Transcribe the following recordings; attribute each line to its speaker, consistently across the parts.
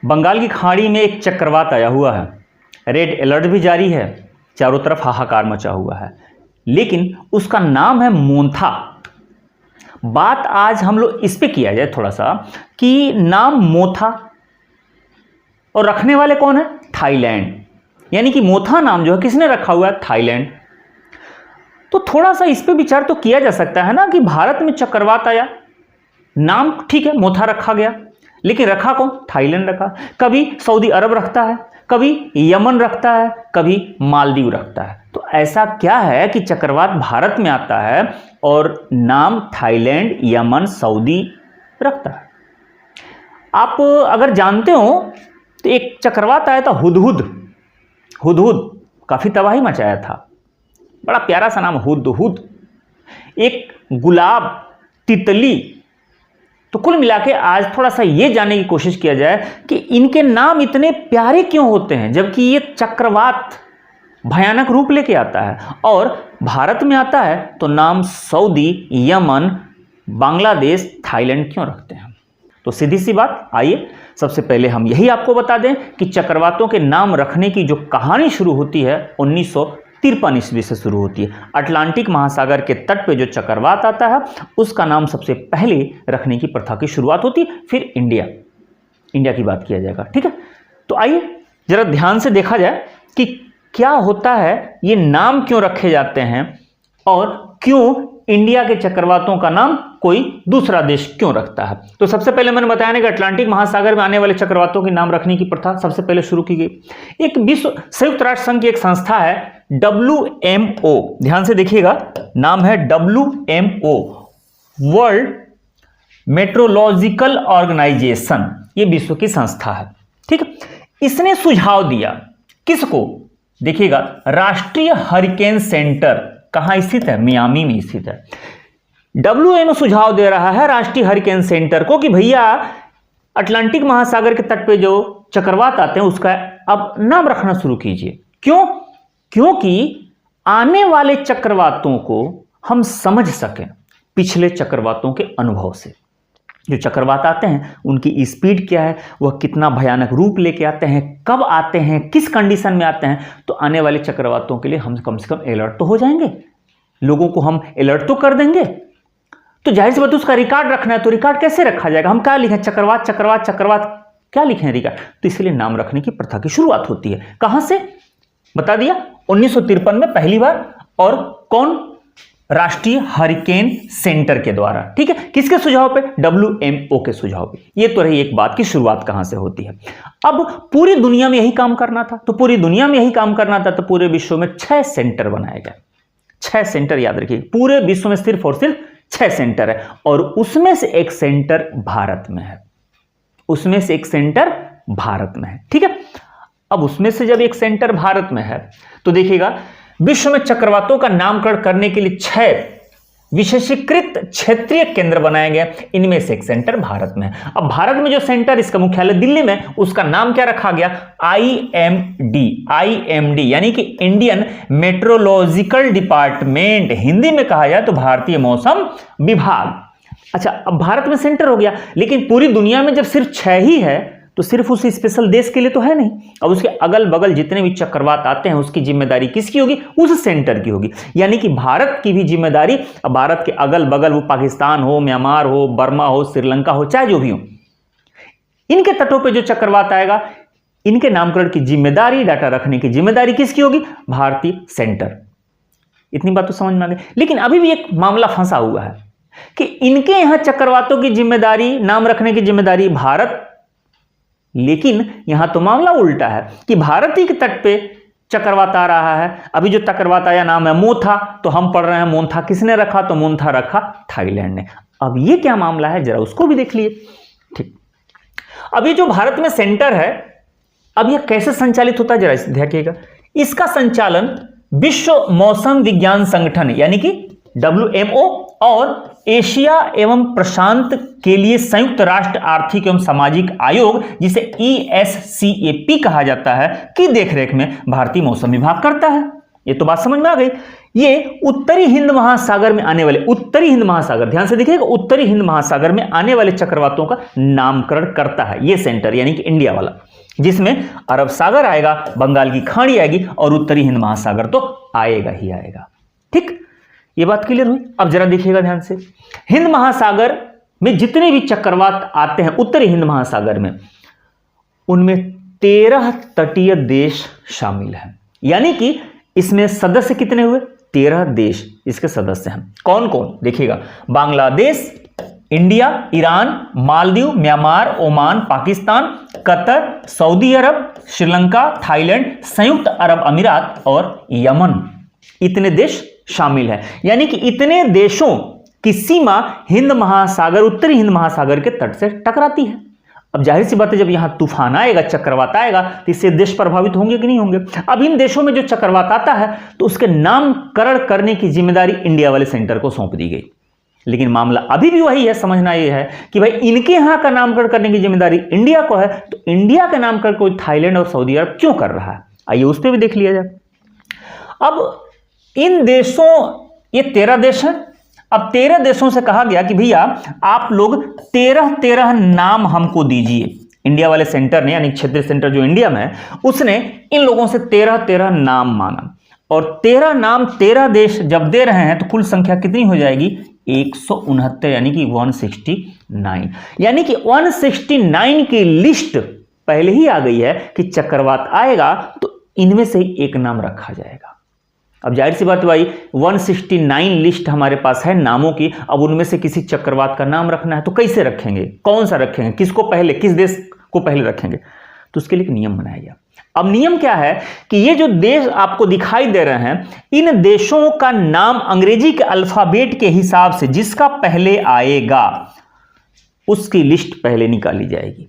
Speaker 1: बंगाल की खाड़ी में एक चक्रवात आया हुआ है, रेड अलर्ट भी जारी है, चारों तरफ हाहाकार मचा हुआ है, लेकिन उसका नाम है मोंथा। बात आज हम लोग इस पे किया जाए थोड़ा सा कि नाम मोथा और रखने वाले कौन है? थाईलैंड। यानी कि मोथा नाम जो है किसने रखा हुआ है? थाईलैंड। तो थोड़ा सा इस पे विचार तो किया जा सकता है ना कि भारत में चक्रवात आया, नाम ठीक है मोथा रखा गया, लेकिन रखा कौन? थाईलैंड रखा। कभी सऊदी अरब रखता है, कभी यमन रखता है, कभी मालदीव रखता है। तो ऐसा क्या है कि चक्रवात भारत में आता है और नाम थाईलैंड, यमन, सऊदी रखता है? आप अगर जानते हो तो एक चक्रवात आया था हुदहुद। हुदहुद काफी तबाही मचाया था, बड़ा प्यारा सा नाम हुदहुद। एक गुलाब, तितली। तो कुल मिला के आज थोड़ा सा ये जानने की कोशिश किया जाए कि इनके नाम इतने प्यारे क्यों होते हैं, जबकि ये चक्रवात भयानक रूप लेके आता है और भारत में आता है तो नाम सऊदी, यमन, बांग्लादेश, थाईलैंड क्यों रखते हैं? तो सीधी सी बात, आइए सबसे पहले हम यही आपको बता दें कि चक्रवातों के नाम रखने की जो कहानी शुरू होती है 1953 ईस्वी से शुरू होती है। अटलांटिक महासागर के तट पे जो चक्रवात आता है उसका नाम सबसे पहले रखने की प्रथा की शुरुआत होती है। फिर इंडिया की बात किया जाएगा, ठीक है। तो आइए जरा ध्यान से देखा जाए कि क्या होता है, ये नाम क्यों रखे जाते हैं और क्यों इंडिया के चक्रवातों का नाम कोई दूसरा देश क्यों रखता है। तो सबसे पहले मैंने बताया ना कि अटलांटिक महासागर में आने वाले चक्रवातों के नाम रखने की प्रथा सबसे पहले शुरू की गई। एक विश्व संयुक्त राष्ट्र संघ की एक संस्था है WMO, ध्यान से देखिएगा, नाम है WMO, वर्ल्ड मेट्रोलॉजिकल ऑर्गेनाइजेशन। ये विश्व की संस्था है, ठीक है। इसने सुझाव दिया, किसको? देखिएगा, राष्ट्रीय हरिकेन सेंटर कहां स्थित है? मियामी में स्थित है। WMO सुझाव दे रहा है राष्ट्रीय हरिकेन सेंटर को कि भैया अटलांटिक महासागर के तट पे जो चक्रवात आते हैं उसका अब नाम रखना शुरू कीजिए। क्यों? क्योंकि आने वाले चक्रवातों को हम समझ सकें पिछले चक्रवातों के अनुभव से। जो चक्रवात आते हैं उनकी स्पीड क्या है, वह कितना भयानक रूप लेके आते हैं, कब आते हैं, किस कंडीशन में आते हैं। तो आने वाले चक्रवातों के लिए हम कम से कम अलर्ट तो हो जाएंगे, लोगों को हम अलर्ट तो कर देंगे। तो जाहिर सी बात उसका रिकॉर्ड रखना है, तो रिकॉर्ड कैसे रखा जाएगा? हम क्या लिखें? चक्रवात चक्रवात चक्रवात क्या लिखें रिकॉर्ड? तो इसलिए नाम रखने की प्रथा की शुरुआत होती है। कहां से? बता दिया, 1953 में पहली बार। और कौन? राष्ट्रीय हरिकेन सेंटर के द्वारा, ठीक है। किसके सुझाव पे? WMO के सुझाव पे। ये तो रही एक बात की शुरुआत कहां से होती है। अब पूरी दुनिया में यही काम करना था, तो पूरी दुनिया में यही काम करना था, तो पूरे विश्व में 6 सेंटर बनाए गए। 6 सेंटर याद रखिए, पूरे विश्व में सिर्फ और सिर्फ 6 सेंटर है और उसमें से एक सेंटर भारत में है। उसमें से एक सेंटर भारत में है, ठीक है। अब उसमें से जब एक सेंटर भारत में है तो देखिएगा, विश्व में चक्रवातों का नामकरण करने के लिए 6 विशेषीकृत क्षेत्रीय केंद्र बनाए गए। इनमें से एक सेंटर भारत में है। अब भारत में जो सेंटर, इसका मुख्यालय दिल्ली में, उसका नाम क्या रखा गया? IMD यानी कि इंडियन मेट्रोलॉजिकल डिपार्टमेंट, हिंदी में कहा जाए तो भारतीय मौसम विभाग। अच्छा, अब भारत में सेंटर हो गया, लेकिन पूरी दुनिया में जब सिर्फ 6 ही है तो सिर्फ उस स्पेशल देश के लिए तो है नहीं। अब उसके अगल बगल जितने भी चक्रवात आते हैं उसकी जिम्मेदारी किसकी होगी? उस सेंटर की होगी। यानी कि भारत की भी जिम्मेदारी, भारत के अगल बगल, वो पाकिस्तान हो, म्यांमार हो, बर्मा हो, श्रीलंका हो, चाहे जो भी हो, इनके तटों पे जो चक्रवात आएगा, इनके नामकरण की जिम्मेदारी, डाटा रखने की जिम्मेदारी किसकी होगी? भारतीय सेंटर। इतनी बात तो समझ में आ गई। लेकिन अभी भी एक मामला फंसा हुआ है कि इनके यहां चक्रवातों की जिम्मेदारी, नाम रखने की जिम्मेदारी भारत, लेकिन यहां तो मामला उल्टा है कि भारत ही के तट पे चक्रवात आ रहा है। अभी जो चक्रवात आया नाम है मोथा, तो हम पढ़ रहे हैं मोथा किसने रखा? तो मोथा रखा थाईलैंड ने। अब ये क्या मामला है, जरा उसको भी देख लिए, ठीक। अब ये जो भारत में सेंटर है, अब ये कैसे संचालित होता है, जरा इसे देखिएगा। इसका संचालन विश्व मौसम विज्ञान संगठन यानी कि WMO और एशिया एवं प्रशांत के लिए संयुक्त राष्ट्र आर्थिक एवं सामाजिक आयोग, जिसे ESCAP कहा जाता है, की देखरेख में भारतीय मौसम विभाग करता है। ये तो बात समझ में आ गई। ये उत्तरी हिंद महासागर में आने वाले, उत्तरी हिंद महासागर, ध्यान से देखिएगा, उत्तरी हिंद महासागर में आने वाले चक्रवातों का नामकरण करता है ये सेंटर, यानी कि इंडिया वाला, जिसमें अरब सागर आएगा, बंगाल की खाड़ी आएगी और उत्तरी हिंद महासागर तो आएगा ही आएगा। ठीक, ये बात क्लियर हुई। अब जरा देखिएगा ध्यान से, हिंद महासागर में जितने भी चक्रवात आते हैं उत्तरी हिंद महासागर में, उनमें 13 तटीय देश शामिल हैं। यानी कि इसमें सदस्य कितने हुए? 13 देश इसके सदस्य हैं। कौन कौन? देखिएगा, Bangladesh, India, Iran, Maldives, Myanmar, Oman, Pakistan, Qatar, Saudi Arab, Sri Lanka, Thailand, संयुक्त अरब अमीरात और यमन, इतने देश शामिल हैं। यानी कि इतने देशों की सीमा हिंद महासागर, उत्तरी हिंद महासागर के तट से टकराती है। अब जाहिर सी बात है, जब यहां तूफान आएगा, चक्रवात आएगा, तो इससे देश प्रभावित होंगे कि नहीं होंगे। अब इन देशों में जो चक्रवात आता है तो उसके नामकरण करने की जिम्मेदारी इंडिया वाले सेंटर को सौंप दी गई। लेकिन मामला अभी भी वही है, समझना यह है कि भाई इनके यहां का नामकरण करने की जिम्मेदारी इंडिया को है, तो इंडिया का नामकरण कोई थाईलैंड और सऊदी अरब क्यों कर रहा है? आइए उस पर भी देख लिया जाए। अब इन देशों, ये 13 देश हैं। अब 13 देशों से कहा गया कि भैया आप लोग 13 नाम हमको दीजिए। इंडिया वाले सेंटर ने, यानी क्षेत्रीय सेंटर जो इंडिया में है, उसने इन लोगों से 13 नाम मांगा। और 13 नाम 13 देश जब दे रहे हैं तो कुल संख्या कितनी हो जाएगी? 169, यानी कि 169। यानी कि 169 की लिस्ट पहले ही आ गई है कि चक्रवात आएगा तो इनमें से ही एक नाम रखा जाएगा। अब जाहिर सी बात भाई, 169 लिस्ट हमारे पास है नामों की। अब उनमें से किसी चक्रवात का नाम रखना है तो कैसे रखेंगे? कौन सा रखेंगे? किसको पहले, किस देश को पहले रखेंगे? तो उसके लिए एक नियम बनाया गया। अब नियम क्या है कि ये जो देश आपको दिखाई दे रहे हैं, इन देशों का नाम अंग्रेजी के अल्फाबेट के हिसाब से जिसका पहले आएगा उसकी लिस्ट पहले निकाली जाएगी,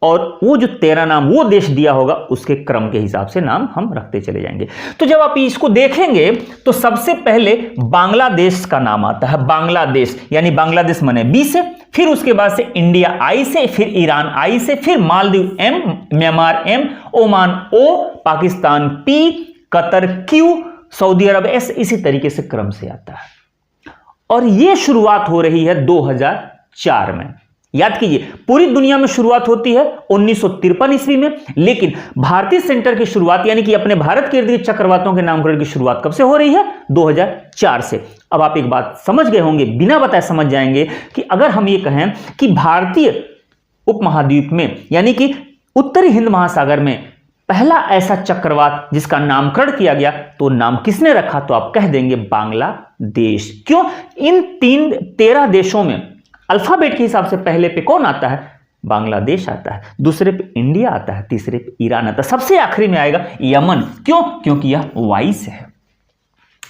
Speaker 1: और वो जो 13 नाम वो देश दिया होगा उसके क्रम के हिसाब से नाम हम रखते चले जाएंगे। तो जब आप इसको देखेंगे तो सबसे पहले बांग्लादेश का नाम आता है। बांग्लादेश, यानी बांग्लादेश माने बी से, फिर उसके बाद से इंडिया आई से, फिर ईरान आई से, फिर Maldives M, Myanmar M, Oman O, Pakistan P, Qatar Q, Saudi Arab S, इसी तरीके से क्रम से आता है। और यह शुरुआत हो रही है 2004 में। याद कीजिए, पूरी दुनिया में शुरुआत होती है 1953 ईस्वी में, लेकिन भारतीय सेंटर की शुरुआत, यानी कि अपने भारत के इर्द गिर्द चक्रवातों के नामकरण की शुरुआत कब से हो रही है? 2004 से। अब आप एक बात समझ गए होंगे, बिना बताए समझ जाएंगे कि अगर हम ये कहें कि भारतीय उपमहाद्वीप में, यानी कि उत्तरी हिंद महासागर में पहला ऐसा चक्रवात जिसका नामकरण किया गया, तो नाम किसने रखा? तो आप कह देंगे बांग्लादेश। क्यों? इन 13 देशों में अल्फाबेट के हिसाब से पहले पे कौन आता है? बांग्लादेश आता है, दूसरे पे इंडिया आता है, तीसरे पे ईरान आता है, सबसे आखिरी में आएगा यमन। क्यों? क्योंकि यह वाई से है।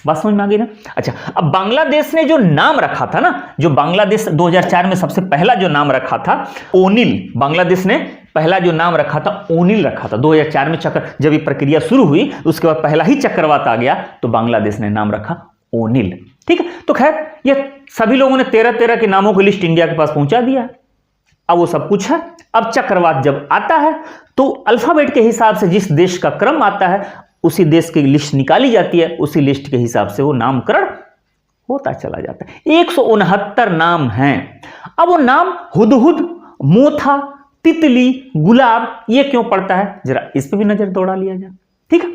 Speaker 1: बात समझ में आ गई ना? अच्छा, अब बांग्लादेश ने जो नाम रखा था ना, जो बांग्लादेश 2004 में सबसे पहला जो नाम रखा था ओनिल, बांग्लादेश ने पहला जो नाम रखा था ओनिल रखा था। 2004 में जब ये प्रक्रिया शुरू हुई उसके बाद पहला ही चक्रवात आ गया तो बांग्लादेश ने नाम रखा ओनिल। ठीक है, तो खैर ये सभी लोगों ने 13 के नामों की लिस्ट इंडिया के पास पहुंचा दिया। अब वो सब कुछ है। अब चक्रवात जब आता है तो अल्फाबेट के हिसाब से जिस देश का क्रम आता है उसी देश की लिस्ट निकाली जाती है, उसी लिस्ट के हिसाब से वो नामकरण होता चला जाता है। 169 नाम हैं। अब वो नाम हुदहुद, मोथा, तितली, गुलाब, ये क्यों पड़ता है, जरा इस पे भी नजर दौड़ा लिया जाए। ठीक है,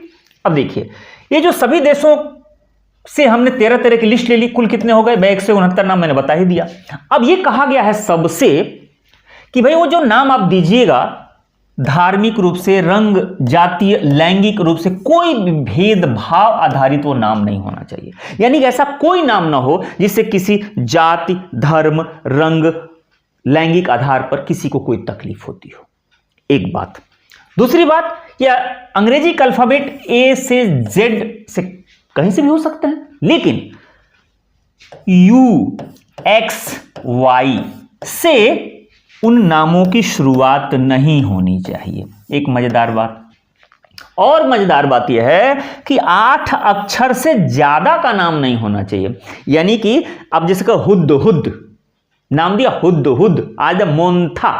Speaker 1: अब देखिए, ये जो सभी देशों से हमने 13 की लिस्ट ले ली, कुल कितने हो गए? 169 नाम मैंने बता ही दिया। अब ये कहा गया है सबसे कि भाई वो जो नाम आप दीजिएगा, धार्मिक रूप से, रंग, जातीय, लैंगिक रूप से कोई भी भेदभाव आधारित वो नाम नहीं होना चाहिए। यानी कि ऐसा कोई नाम ना हो जिससे किसी जाति, धर्म, रंग, लैंगिक आधार पर किसी को कोई तकलीफ होती हो। एक बात। दूसरी बात, यह अंग्रेजी का अल्फाबेट ए से जेड से कहीं से भी हो सकते हैं, लेकिन यू, एक्स, वाई से उन नामों की शुरुआत नहीं होनी चाहिए। एक मजेदार बात, और मजेदार बात यह है कि 8 अक्षर से ज्यादा का नाम नहीं होना चाहिए। यानी कि अब जिसका हुद नाम दिया, हुद आज मोन्था,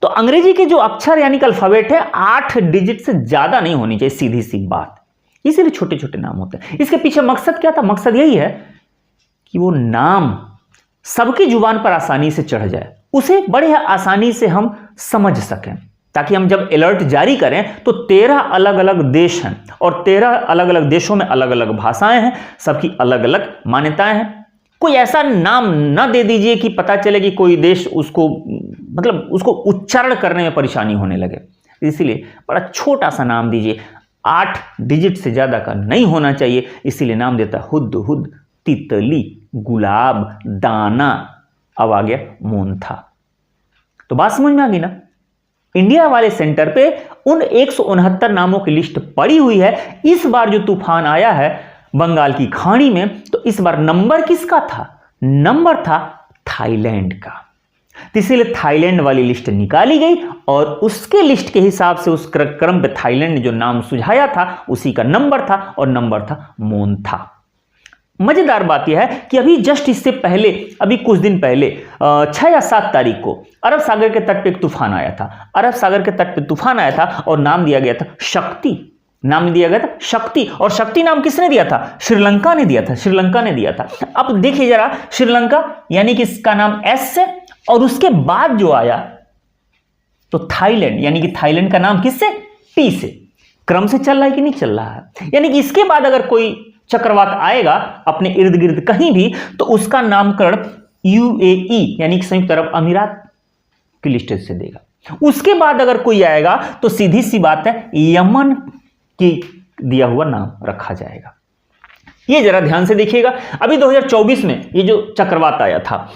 Speaker 1: तो अंग्रेजी के जो अक्षर यानी कि अल्फाबेट है 8 डिजिट से ज्यादा नहीं होनी चाहिए, सीधी सी बात। इसीलिए छोटे छोटे नाम होते हैं। इसके पीछे मकसद क्या था? मकसद यही है कि वो नाम सबकी जुबान पर आसानी से चढ़ जाए, उसे बड़े आसानी से हम समझ सकें, ताकि हम जब अलर्ट जारी करें तो 13 अलग अलग देश हैं और 13 अलग अलग देशों में अलग अलग भाषाएं हैं, सबकी अलग अलग मान्यताएं हैं। कोई ऐसा नाम ना दे दीजिए कि पता चले कि कोई देश उसको मतलब उसको उच्चारण करने में परेशानी होने लगे। इसीलिए बड़ा छोटा सा नाम दीजिए, 8 डिजिट से ज्यादा का नहीं होना चाहिए। इसीलिए नाम देता हुद, तितली, गुलाब, दाना, अब आ गया मोंथा। तो बात समझ में आ गई ना? इंडिया वाले सेंटर पे उन 169 नामों की लिस्ट पड़ी हुई है। इस बार जो तूफान आया है बंगाल की खाड़ी में, तो इस बार नंबर किसका था? नंबर था थाईलैंड का। तो इसीलिए थाईलैंड वाली लिस्ट निकाली गई और उसके लिस्ट के हिसाब से उस क्रम पे थाईलैंड ने जो नाम सुझाया था उसी का नंबर था और नंबर था मोंथा। मजेदार बात यह है कि अभी जस्ट इससे पहले, अभी कुछ दिन पहले 6 या 7 तारीख को अरब सागर के तट पे एक तूफान आया था। अरब सागर के तट पे तूफान आया था और नाम दिया गया था शक्ति। नाम दिया गया था शक्ति। और शक्ति नाम किसने दिया था? श्रीलंका ने दिया था। श्रीलंका ने दिया था। अब देखिए जरा, श्रीलंका यानी कि इसका नाम एस से, और उसके बाद जो आया तो थाईलैंड, यानी कि थाईलैंड का नाम किससे? टी से। क्रम से चल रहा है कि नहीं चल रहा है? यानी कि इसके बाद अगर कोई चक्रवात आएगा अपने इर्द गिर्द कहीं भी, तो उसका नामकरण यूएई यानी कि संयुक्त अरब अमीरात की लिस्ट से देगा। उसके बाद अगर कोई आएगा तो सीधी सी बात है यमन की दिया हुआ नाम रखा जाएगा। ये जरा ध्यान से देखिएगा। अभी 2024 में ये जो चक्रवात आया था,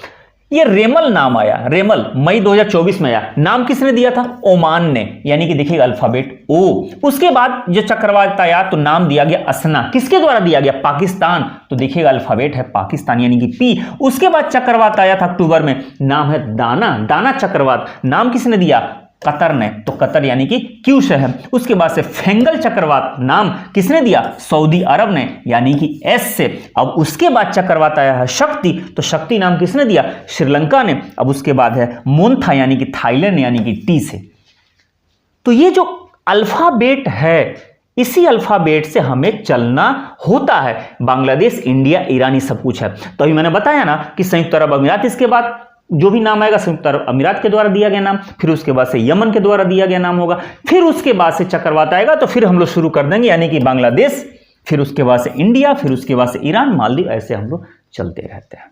Speaker 1: ये रेमल नाम आया। रेमल मई 2024 में आया। नाम किसने दिया था? ओमान ने, यानी कि देखिएगा अल्फाबेट ओ। उसके बाद जो चक्रवात आया तो नाम दिया गया असना। किसके द्वारा दिया गया? पाकिस्तान। तो देखिएगा अल्फाबेट है पाकिस्तान यानी कि पी। उसके बाद चक्रवात आया था अक्टूबर में, नाम है दाना। दाना चक्रवात नाम किसने दिया? कतर ने। तो कतर यानी कि क्यू से है। उसके बाद से फेंगल चक्रवात नाम किसने दिया? सऊदी अरब ने, यानी कि एस से। अब उसके बाद चक्रवात आया है शक्ति। तो शक्ति नाम किसने दिया? श्रीलंका ने। अब उसके बाद है मोंथा यानी कि थाईलैंड यानी कि टी से। तो ये जो अल्फाबेट है, इसी अल्फाबेट से हमें चलना होता है। बांग्लादेश, इंडिया, ईरान, सब कुछ है। तो अभी मैंने बताया ना कि संयुक्त अरब अमीरात, इसके बाद जो भी नाम आएगा संयुक्त अरब अमीरात के द्वारा दिया गया नाम, फिर उसके बाद से यमन के द्वारा दिया गया नाम होगा, फिर उसके बाद से चक्रवात आएगा तो फिर हम लोग शुरू कर देंगे, यानी कि बांग्लादेश, फिर उसके बाद से इंडिया, फिर उसके बाद से ईरान, मालदीव, ऐसे हम लोग चलते रहते हैं।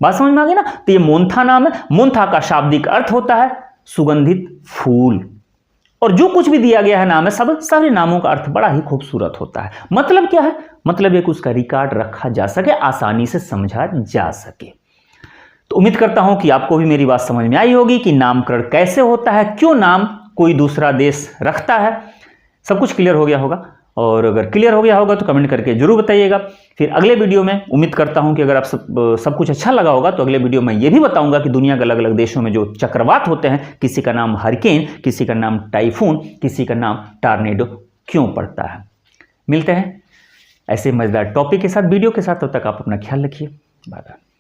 Speaker 1: बात समझ में आ गई ना? तो ये मोंथा नाम है। मोंथा का शाब्दिक अर्थ होता है सुगंधित फूल। और जो कुछ भी दिया गया है नाम है, सब सारे नामों का अर्थ बड़ा ही खूबसूरत होता है। मतलब क्या है? मतलब एक उसका रिकॉर्ड रखा जा सके, आसानी से समझा जा सके। तो उम्मीद करता हूं कि आपको भी मेरी बात समझ में आई होगी कि नामकरण कैसे होता है, क्यों नाम कोई दूसरा देश रखता है। सब कुछ क्लियर हो गया होगा, और अगर क्लियर हो गया होगा तो कमेंट करके जरूर बताइएगा। फिर अगले वीडियो में उम्मीद करता हूं कि अगर आप सब कुछ अच्छा लगा होगा तो अगले वीडियो में ये भी बताऊंगा कि दुनिया के अलग अलग देशों में जो चक्रवात होते हैं, किसी का नाम हरिकेन, किसी का नाम टाइफून, किसी का नाम टॉर्नेडो क्यों पड़ता है। मिलते हैं ऐसे मजेदार टॉपिक के साथ, वीडियो के साथ। तब तक आप अपना ख्याल रखिए। Bye bye.